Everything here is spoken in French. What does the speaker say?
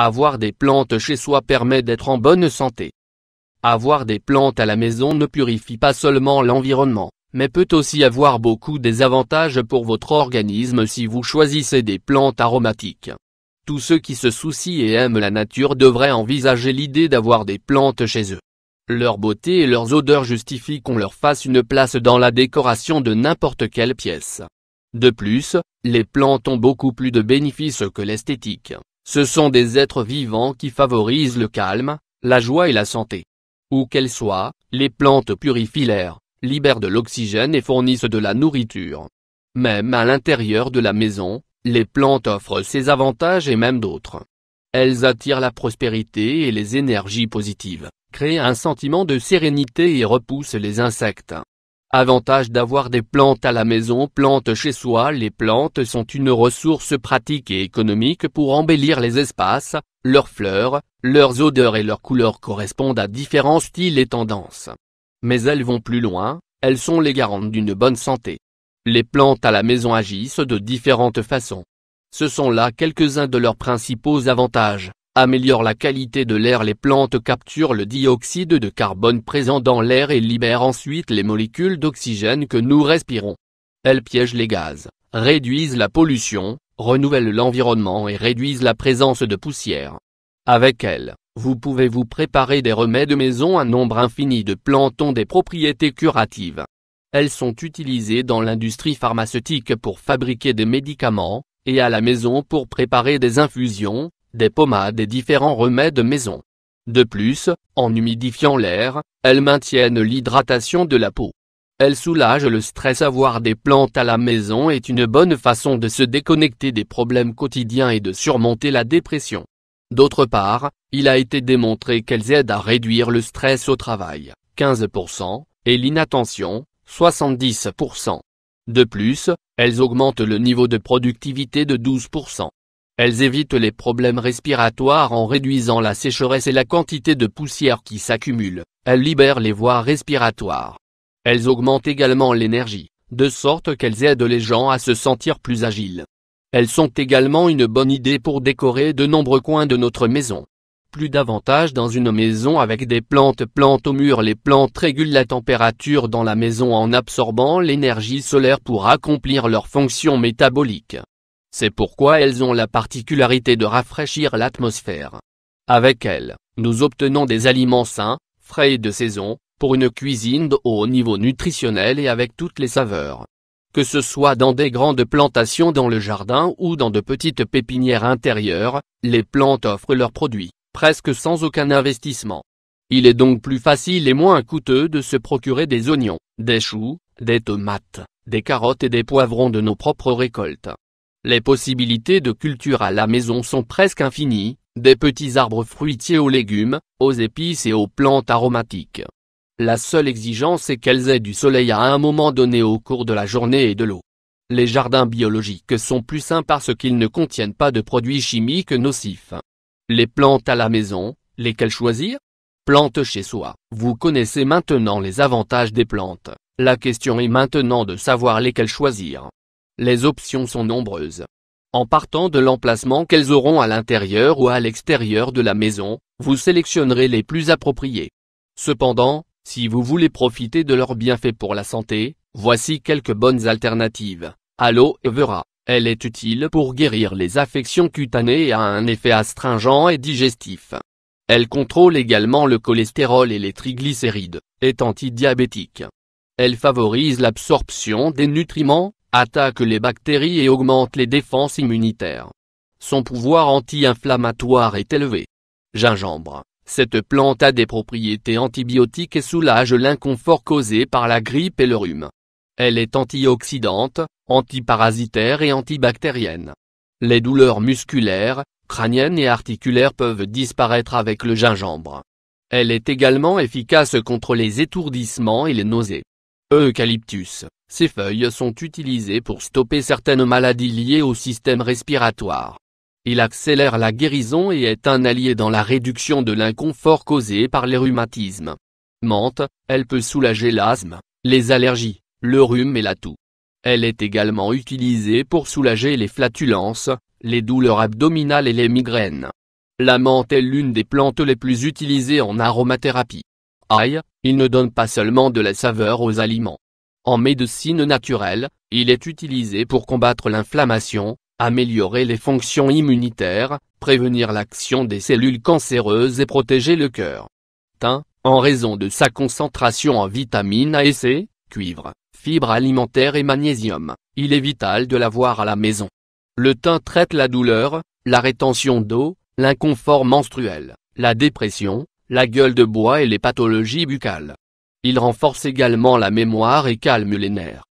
Avoir des plantes chez soi permet d'être en bonne santé. Avoir des plantes à la maison ne purifie pas seulement l'environnement, mais peut aussi avoir beaucoup des avantages pour votre organisme si vous choisissez des plantes aromatiques. Tous ceux qui se soucient et aiment la nature devraient envisager l'idée d'avoir des plantes chez eux. Leur beauté et leurs odeurs justifient qu'on leur fasse une place dans la décoration de n'importe quelle pièce. De plus, les plantes ont beaucoup plus de bénéfices que l'esthétique. Ce sont des êtres vivants qui favorisent le calme, la joie et la santé. Où qu'elles soient, les plantes purifient l'air, libèrent de l'oxygène et fournissent de la nourriture. Même à l'intérieur de la maison, les plantes offrent ces avantages et même d'autres. Elles attirent la prospérité et les énergies positives, créent un sentiment de sérénité et repoussent les insectes. Avantage d'avoir des plantes à la maison. Plantes chez soi. Les plantes sont une ressource pratique et économique pour embellir les espaces. Leurs fleurs, leurs odeurs et leurs couleurs correspondent à différents styles et tendances. Mais elles vont plus loin, elles sont les garantes d'une bonne santé. Les plantes à la maison agissent de différentes façons. Ce sont là quelques-uns de leurs principaux avantages. Améliorent la qualité de l'air. Les plantes capturent le dioxyde de carbone présent dans l'air et libèrent ensuite les molécules d'oxygène que nous respirons. Elles piègent les gaz, réduisent la pollution, renouvellent l'environnement et réduisent la présence de poussière. Avec elles, vous pouvez vous préparer des remèdes maison. Un nombre infini de plantes ont des propriétés curatives. Elles sont utilisées dans l'industrie pharmaceutique pour fabriquer des médicaments, et à la maison pour préparer des infusions, des pommades et différents remèdes maison. De plus, en humidifiant l'air, elles maintiennent l'hydratation de la peau. Elles soulagent le stress. Avoir des plantes à la maison est une bonne façon de se déconnecter des problèmes quotidiens et de surmonter la dépression. D'autre part, il a été démontré qu'elles aident à réduire le stress au travail, 15%, et l'inattention, 70%. De plus, elles augmentent le niveau de productivité de 12%. Elles évitent les problèmes respiratoires en réduisant la sécheresse et la quantité de poussière qui s'accumule. Elles libèrent les voies respiratoires. Elles augmentent également l'énergie, de sorte qu'elles aident les gens à se sentir plus agiles. Elles sont également une bonne idée pour décorer de nombreux coins de notre maison. Plus d'avantages dans une maison avec des plantes. Plantes au mur. Les plantes régulent la température dans la maison en absorbant l'énergie solaire pour accomplir leur fonction métabolique. C'est pourquoi elles ont la particularité de rafraîchir l'atmosphère. Avec elles, nous obtenons des aliments sains, frais et de saison, pour une cuisine de haut niveau nutritionnel et avec toutes les saveurs. Que ce soit dans des grandes plantations dans le jardin ou dans de petites pépinières intérieures, les plantes offrent leurs produits, presque sans aucun investissement. Il est donc plus facile et moins coûteux de se procurer des oignons, des choux, des tomates, des carottes et des poivrons de nos propres récoltes. Les possibilités de culture à la maison sont presque infinies, des petits arbres fruitiers aux légumes, aux épices et aux plantes aromatiques. La seule exigence est qu'elles aient du soleil à un moment donné au cours de la journée et de l'eau. Les jardins biologiques sont plus sains parce qu'ils ne contiennent pas de produits chimiques nocifs. Les plantes à la maison, lesquelles choisir? Plantes chez soi. Vous connaissez maintenant les avantages des plantes. La question est maintenant de savoir lesquelles choisir. Les options sont nombreuses. En partant de l'emplacement qu'elles auront à l'intérieur ou à l'extérieur de la maison, vous sélectionnerez les plus appropriées. Cependant, si vous voulez profiter de leurs bienfaits pour la santé, voici quelques bonnes alternatives. Aloe vera. Elle est utile pour guérir les affections cutanées et a un effet astringent et digestif. Elle contrôle également le cholestérol et les triglycérides, est antidiabétique. Elle favorise l'absorption des nutriments, attaque les bactéries et augmente les défenses immunitaires. Son pouvoir anti-inflammatoire est élevé. Gingembre. Cette plante a des propriétés antibiotiques et soulage l'inconfort causé par la grippe et le rhume. Elle est antioxydante, antiparasitaire et antibactérienne. Les douleurs musculaires, crâniennes et articulaires peuvent disparaître avec le gingembre. Elle est également efficace contre les étourdissements et les nausées. Eucalyptus. Ces feuilles sont utilisées pour stopper certaines maladies liées au système respiratoire. Il accélère la guérison et est un allié dans la réduction de l'inconfort causé par les rhumatismes. Menthe, elle peut soulager l'asthme, les allergies, le rhume et la toux. Elle est également utilisée pour soulager les flatulences, les douleurs abdominales et les migraines. La menthe est l'une des plantes les plus utilisées en aromathérapie. Ail, il ne donne pas seulement de la saveur aux aliments. En médecine naturelle, il est utilisé pour combattre l'inflammation, améliorer les fonctions immunitaires, prévenir l'action des cellules cancéreuses et protéger le cœur. Thym, en raison de sa concentration en vitamines A et C, cuivre, fibres alimentaires et magnésium, il est vital de l'avoir à la maison. Le thym traite la douleur, la rétention d'eau, l'inconfort menstruel, la dépression, la gueule de bois et les pathologies buccales. Il renforce également la mémoire et calme les nerfs.